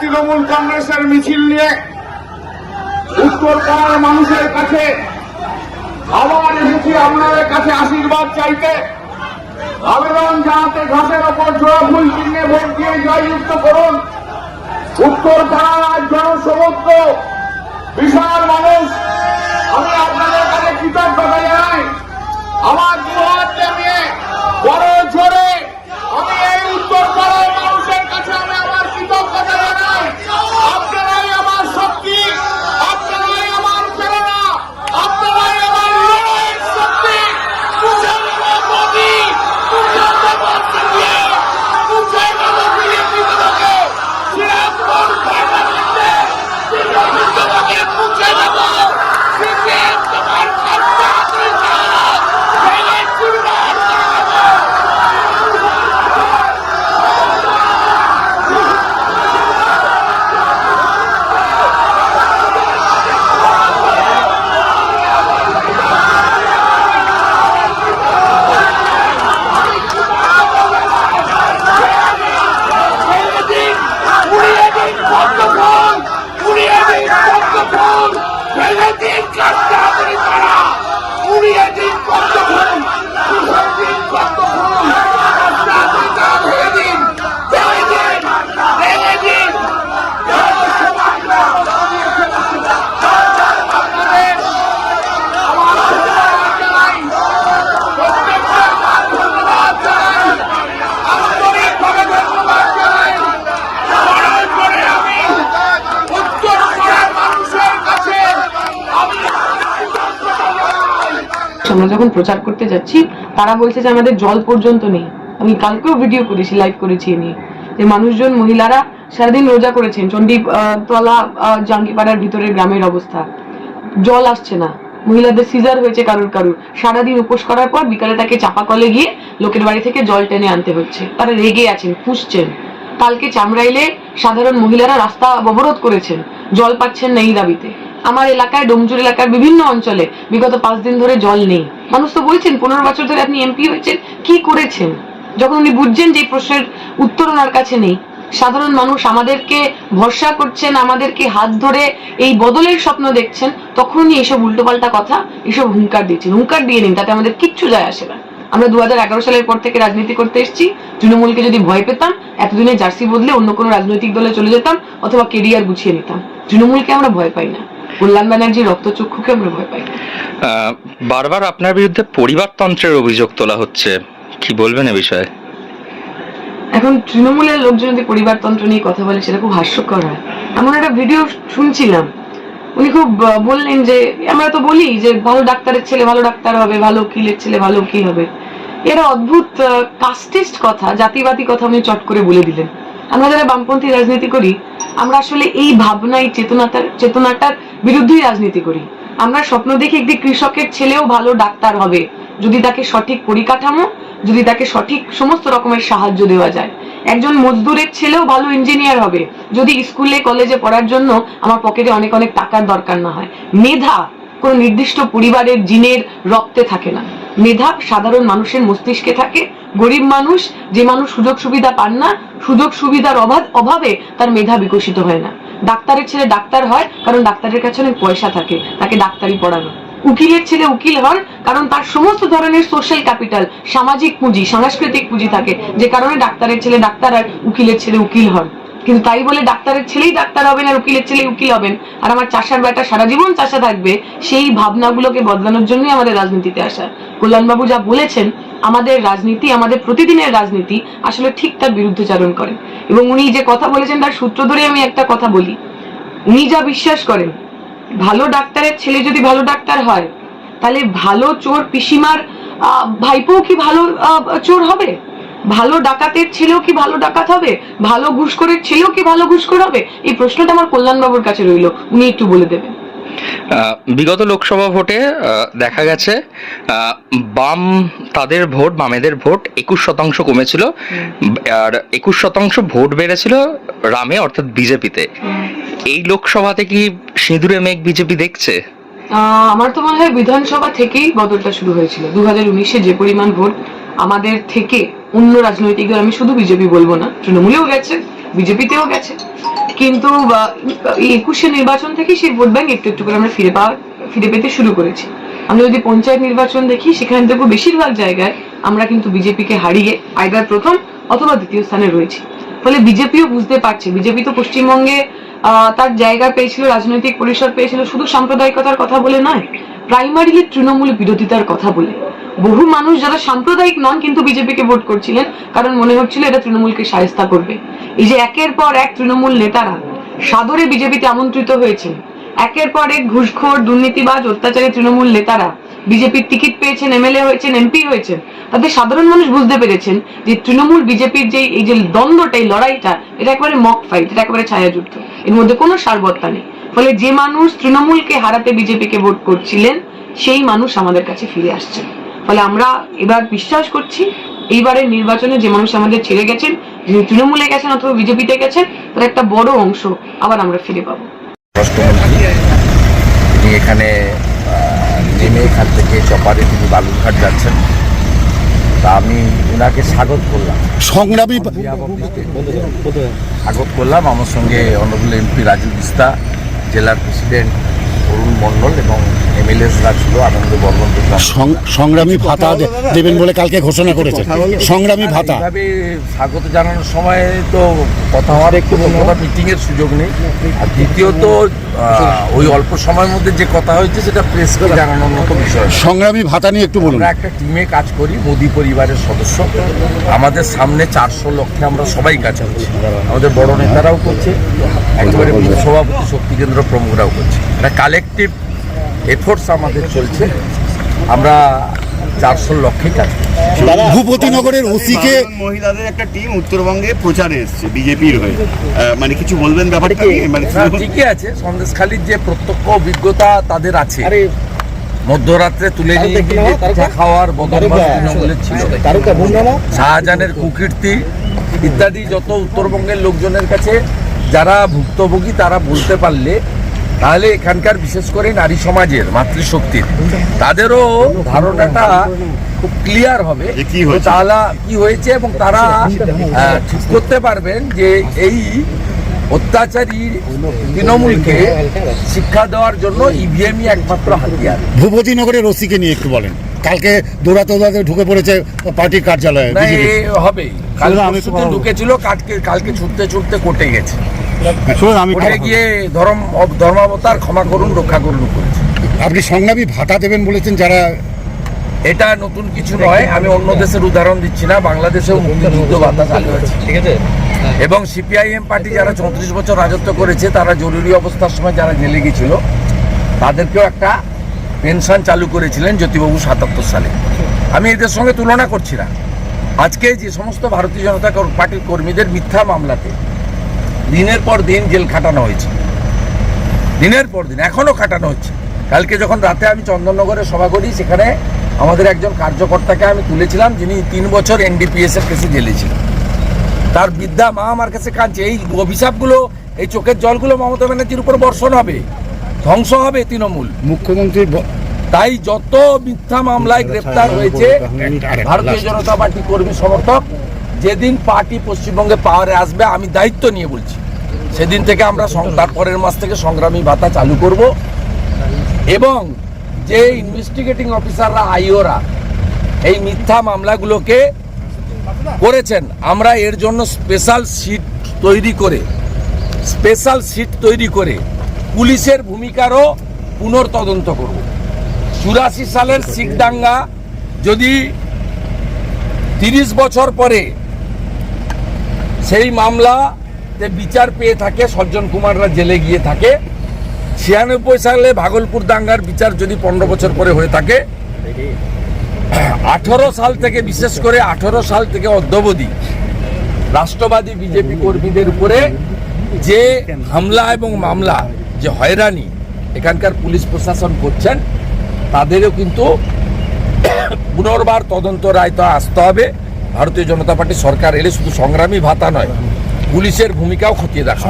তৃণমূল কংগ্রেসের মিছিল নিয়ে উত্তরপাড়ার মানুষের কাছে আবার এসেছি আপনাদের কাছে আশীর্বাদ চাইতে, আবেদন জানাতে ঘাসের ওপর জোড়া ফুল চিহ্নে ভোট দিয়ে জয়যুক্ত করুন। উত্তরপাড়ার জনসমুদ্র বিশাল মানুষ, আমি আপনাদের কাছে কৃতজ্ঞতা জানাই। আমার দুহাত নিয়ে বড় জোরে আমি এই উত্তরপাড়ার মানুষের কাছে আমি আমার কৃতজ্ঞতা জানাই। আপনারাই আমার শক্তি, আপনারাই আমার প্রেরণা, আপনারাই আমার লড়াইয়ের শক্তি। আমরা যখন প্রচার করতে যাচ্ছি তারা বলছে যে আমাদের জল পর্যন্ত নেই। আমি কালকেও ভিডিও করেছি, লাইভ করেছি নিয়ে, যে মানুষজন মহিলারা সারাদিন রোজা করেছেন। চণ্ডীতলা জাঙ্গিপাড়ার ভিতরের গ্রামের অবস্থা, জল আসছে না, মহিলাদের সিজার হয়েছে কারুর কারুর, সারাদিন উপোস করার পর বিকালে তাকে চাপা কলে গিয়ে লোকের বাড়ি থেকে জল টেনে আনতে হচ্ছে। তারা রেগে আছেন, ফুঁসছেন। কালকে চামড়াইলে সাধারণ মহিলারা রাস্তা অবরোধ করেছেন, জল পাচ্ছেন না এই দাবিতে। আমার এলাকায়, ডোমজুর এলাকার বিভিন্ন অঞ্চলে বিগত 5 দিন ধরে জল নেই। মানুষ তো বলছেন 15 বছর ধরে আপনি এমপি হয়েছেন, কি করেছেন? যখন উনি বুঝছেন যে এই প্রশ্নের উত্তর ওনার কাছে নেই, সাধারণ মানুষ আমাদেরকে ভরসা করছেন, আমাদেরকে হাত ধরে এই বদলের স্বপ্ন দেখছেন, তখন উনি এসব উল্টোপাল্টা কথা, এসব হুঙ্কার দিচ্ছেন। হুঙ্কার দিয়ে নিন, তাতে আমাদের কিচ্ছু যায় আসে না। আমরা 2011 সালের পর থেকে রাজনীতি করতে এসেছি। তৃণমূলকে যদি ভয় পেতাম, এতদিনে জার্সি বদলে অন্য কোনো রাজনৈতিক দলে চলে যেতাম অথবা কেরিয়ার গুছিয়ে নিতাম। তৃণমূলকে আমরা ভয় পাই না, কল্যাণ ব্যানার্জির রক্তচক্ষুকে আমরা ভয় পাই না। বারবার আপনার বিরুদ্ধে পরিবারতন্ত্রের অভিযোগ তোলা হচ্ছে, কি বলবেন এ বিষয়ে? এখন তৃণমূলের লোকজন যদি পরিবারতন্ত্র নিয়ে কথা বলে সেটা খুব হাস্যকর হয়। এমন একটা ভিডিও শুনছিলাম, উনি খুব বললেন যে আমরা তো বলি যে ভালো ডাক্তারের ছেলে ভালো ডাক্তার হবে, ভালো উকিলের ছেলে ভালো উকিল হবে। এরা অদ্ভুত কাস্টিস্ট কথা, জাতিবাদী কথা উনি চট করে বলে দিলেন। আমরা যারা বামপন্থী রাজনীতি করি, আমরা আসলে এই ভাবনা, এই চেতনাটার বিরুদ্ধেই রাজনীতি করি। আমরা স্বপ্ন দেখি একটি কৃষকের ছেলেও ভালো ডাক্তার হবে যদি তাকে সঠিক পরিকাঠামো, যদি তাকে সঠিক সমস্ত রকমের সাহায্য দেওয়া যায়। একজন মজদুরের ছেলেও ভালো ইঞ্জিনিয়ার হবে যদি স্কুলে কলেজে পড়ার জন্য আমার পকেটে অনেক অনেক টাকার দরকার না হয়। মেধা কোনো নির্দিষ্ট পরিবারের জিনের রক্তে থাকে না, মেধা সাধারণ মানুষের মস্তিষ্কে থাকে। গরিব মানুষ, যে মানুষ সুযোগ সুবিধা পান না, সুযোগ সুবিধার অভাবে তার মেধা বিকশিত হয় না। ডাক্তারের ছেলে ডাক্তার হয় কারণ ডাক্তারের কাছে অনেক পয়সা থাকে, তাকে ডাক্তারি পড়ানো। উকিলের ছেলে উকিল হন কারণ তার সমস্ত ধরনের সোশ্যাল ক্যাপিটাল, সামাজিক পুঁজি, সাংস্কৃতিক পুঁজি থাকে, যে কারণে ডাক্তারের ছেলে ডাক্তার আর উকিলের ছেলে উকিল হন। কিন্তু তাই বলে ডাক্তারের ছেলেই ডাক্তার হবেন আর উকিলের ছেলেই উকিল হবেন আর আমার চাষার বেটা সারা জীবন চাষা থাকবে, সেই ভাবনাগুলোকে বদলানোর জন্যই আমাদের রাজনীতিতে আসা। কল্যাণবাবু যা বলেছেন, আমাদের রাজনীতি, আমাদের প্রতিদিনের রাজনীতি আসলে ঠিক তার বিরুদ্ধচারণ করেন। এবং উনি যে কথা বলেছেন তার সূত্র ধরে আমি একটা কথা বলি, উনি যা বিশ্বাস করেন, ভালো ডাক্তারের ছেলে যদি ভালো ডাক্তার হয়, তাহলে ভালো চোর পিসিমার ভাইপো কি ভালো চোর হবে? ভালো ডাকাতের ছেলেও কি ভালো ডাকাত হবে? ভালো ঘুষখোরের ছেলেও কি ভালো ঘুষখোর হবে? এই প্রশ্নটা আমার কল্যাণবাবুর কাছে রইল, উনি একটু বলে দেবেন। বিগত লোকসভা ভোটে দেখা গেছে বাম তাদের ভোট, বামেদের ভোট 21% কমেছিল, আর 21% ভোট বেড়েছিল রামে অর্থাৎ বিজেপিতে। এই লোকসভাতে কি সিঁদুরে মেঘ বিজেপি দেখছে? আমার তো মনে হয় বিধানসভা থেকেই বদলটা শুরু হয়েছিল। 2019-এ যে পরিমাণ ভোট আমাদের থেকে অন্য রাজনৈতিক দল, আমি শুধু বিজেপি বলবো না, তৃণমূলেও গেছে, বিজেপিতেও গেছে, কিন্তু এই 21শে নির্বাচন থেকে সেই ভোট ব্যাংক একটু একটু করে আমরা ফিরে পেতে শুরু করেছি। আমরা যদি পঞ্চায়েত নির্বাচন দেখি, সেখানে দেখবো বেশিরভাগ জায়গায় আমরা কিন্তু বিজেপিকে হারিয়ে আইদার প্রথম অথবা দ্বিতীয় স্থানে রয়েছি। ফলে বিজেপিও বুঝতে পারছে, বিজেপি তো পশ্চিমবঙ্গে তার জায়গা পেয়েছিল, রাজনৈতিক পরিসর পেয়েছিল শুধু সাম্প্রদায়িকতার কথা বলে নয়, প্রাইমারিলি তৃণমূল বিরোধিতার কথা বলে। বহু মানুষ যারা সাম্প্রদায়িক নন কিন্তু বিজেপিকে ভোট করছিলেন, কারণ মনে হচ্ছিল এটা তৃণমূলকে শায়েস্তা করবে। এই যে একের পর এক তৃণমূল নেতারা সাদরে বিজেপিতে আমন্ত্রিত হয়েছেন, একের পর এক ঘুষখোর, দুর্নীতিবাজ, অত্যাচারী তৃণমূল নেতারা বিজেপির টিকিট পেয়েছেন, এমএলএ হয়েছেন, এমপি হয়েছেন, তাদের সাধারণ মানুষ বুঝতে পেরেছেন যে তৃণমূল বিজেপির যে এই যে দ্বন্দ্বটা, এই লড়াইটা, এটা একেবারে মক ফাইট, এটা একেবারে ছায়াযুদ্ধ, এর মধ্যে কোনো সারবত্তা নেই। ফলে যে মানুষ তৃণমূলকে হারাতে বিজেপিকে ভোট করছিলেন, সেই মানুষ আমাদের কাছে ফিরে আসছেন। ফলে আমরা এবার বিশ্বাস করছি এইবারের নির্বাচনে যে মানুষ আমাদের ছেড়ে গেছেন, যিনি তৃণমূলে গেছেন অথবা বিজেপিতে গেছেন, তার একটা বড় অংশ আবার আমরা ফিরে পাবো। তিনি এখানে নেমে এখান থেকে চপারে তিনি বালুরঘাট যাচ্ছেন, তা আমি ওনাকে স্বাগত করলাম, সংগ্রামী স্বাগত করলাম। আমার সঙ্গে অনারেবল এমপি রাজু বিস্তা, জেলার প্রেসিডেন্ট অরুণ মণ্ডল এবং এমএলএসরা ছিল, আনন্দ বর্মন। সংগ্রামী ভাতা দেবেন বলে কালকে ঘোষণা করেছে, সংগ্রামী ভাতা। এইভাবে স্বাগত জানানোর সময় তো কথা হওয়ার একটু মিটিংয়ের সুযোগ নেই, আর দ্বিতীয়ত ওই অল্প সময়ের মধ্যে যে কথা হয়েছে সেটা প্রেসকে জানানোর মতো বিষয়। সংগ্রামী ভাতা নিয়ে একটু বলুন। আমরা একটা টিমে কাজ করি, মোদি পরিবারের সদস্য, আমাদের সামনে 400 লক্ষে আমরা সবাই কাজ করছি, আমাদের বড় নেতারাও করছে, একেবারে সভাপতি শক্তি কেন্দ্র প্রমুখরাও করছে, এটা কালেকটিভ এফোর্টস আমাদের চলছে। আমরা 400 লক্ষে কাজ করছি। ভূপতিনগরের ওসিকে মহিলাদের একটা টিম উত্তরবঙ্গে প্রচারে এসছে বিজেপির হয়ে, মানে কিছু বলবেন ব্যাপারটা নিয়ে? মানে ঠিকই আছে, সন্দেশখালীর যে প্রত্যক্ষ অভিজ্ঞতা তাদের আছে, মধ্যরাত্রে তুলে নিয়ে গিয়ে পিঠা খাওয়ার বদমাশ তৃণমূলের ছিল, শাহজাহানের কুকীর্তি ইত্যাদি যত উত্তরবঙ্গের লোকজনের কাছে যারা ভুক্তভোগী তারা বলতে পারলে, তাহলে এখানকার বিশেষ করে নারী সমাজের, মাতৃশক্তির, তাদেরও ধারণাটা খুব ক্লিয়ার হবে তাহলে কি হয়েছে, এবং তারা ঠিক করতে পারবেন যে এই অত্যাচারী তৃণমূলকে শিক্ষা দেওয়ার জন্য ইভিএমই একমাত্র হাতিয়ার। ভূপতিনগরের ওসিকে নিয়ে একটু বলেন। কালকে দৌড়াতে ঢুকে পড়েছে পার্টির কার্যালয়ে, হবেই, ঢুকেছিল, কালকে ছুটতে ছুটতে কোর্টে গেছে, কোর্টে গিয়ে ধর্মাবতার ক্ষমা করুন রক্ষা করুন করেছে। আপনি সংগ্রামী ভাতা দেবেন বলেছেন, যারা এটা নতুন কিছু নয়, আমি অন্য দেশের উদাহরণ দিচ্ছি না, বাংলাদেশেও মুক্তিযুদ্ধ ভাতা চালু আছে, ঠিক আছে, এবং সিপিআইএম পার্টি যারা 34 বছর রাজত্ব করেছে, তারা জরুরি অবস্থার সময় যারা জেলে গিয়েছিল তাদেরকেও একটা পেনশন চালু করেছিলেন জ্যোতিবাবু 77 সালে। আমি এদের সঙ্গে তুলনা করছি না। আজকে যে সমস্ত ভারতীয় জনতা পার্টির কর্মীদের মিথ্যা মামলাতে দিনের পর দিন জেল খাটানো হয়েছে, দিনের পর দিন এখনো খাটানো হচ্ছে। কালকে যখন রাতে আমি চন্দননগরে সভা করি, সেখানে আমাদের একজন কার্যকর্তাকে আমি তুলেছিলাম, যিনি 3 বছর এনডিপিএস এর কেসে জেলে ছিলেন। তার বৃদ্ধা মা আমার কাছে কাঁদছে। এই অভিশাপগুলো, এই চোখের জলগুলো মমতা ব্যানার্জির উপর বর্ষণ হবে, ধ্বংস হবে তৃণমূল। মুখ্যমন্ত্রী তাই যত মিথ্যা মামলায় গ্রেফতার হয়েছে ভারতীয় জনতা পার্টি কর্মী সমর্থক, যেদিন পার্টি পশ্চিমবঙ্গে পাওয়ারে আসবে, আমি দায়িত্ব নিয়ে বলছি, সেদিন থেকে আমরা তারপরের মাস থেকে সংগ্রামী ভাতা চালু করব, এবং যে ইনভেস্টিগেটিং অফিসাররা, আইওরা এই মিথ্যা মামলাগুলোকে করেছেন, আমরা এর জন্য স্পেশাল সিট তৈরি করে পুলিশের ভূমিকারও পুনর্তদন্ত করব। 84 সালের শিখ দাঙ্গা যদি 30 বছর পরে সেই মামলাতে বিচার পেয়ে থাকে, সজ্জন কুমাররা জেলে গিয়ে থাকে, 96 সালে ভাগলপুর দাঙ্গার বিচার যদি 15 বছর পরে হয়ে থাকে, 18 সাল থেকে, বিশেষ করে 18 সাল থেকে অদ্যাবধি রাষ্ট্রবাদী বিজেপি কর্মীদের উপরে যে হামলা এবং মামলা, যে হয়রানি এখানকার পুলিশ প্রশাসন করছেন, তাদেরও কিন্তু পুনর্বার তদন্ত রায় তো আসতে হবে। ভারতীয় জনতা পার্টি সরকার এলে শুধু সংগ্রামী ভাতা নয়, পুলিশের ভূমিকাও খতিয়ে দেখা।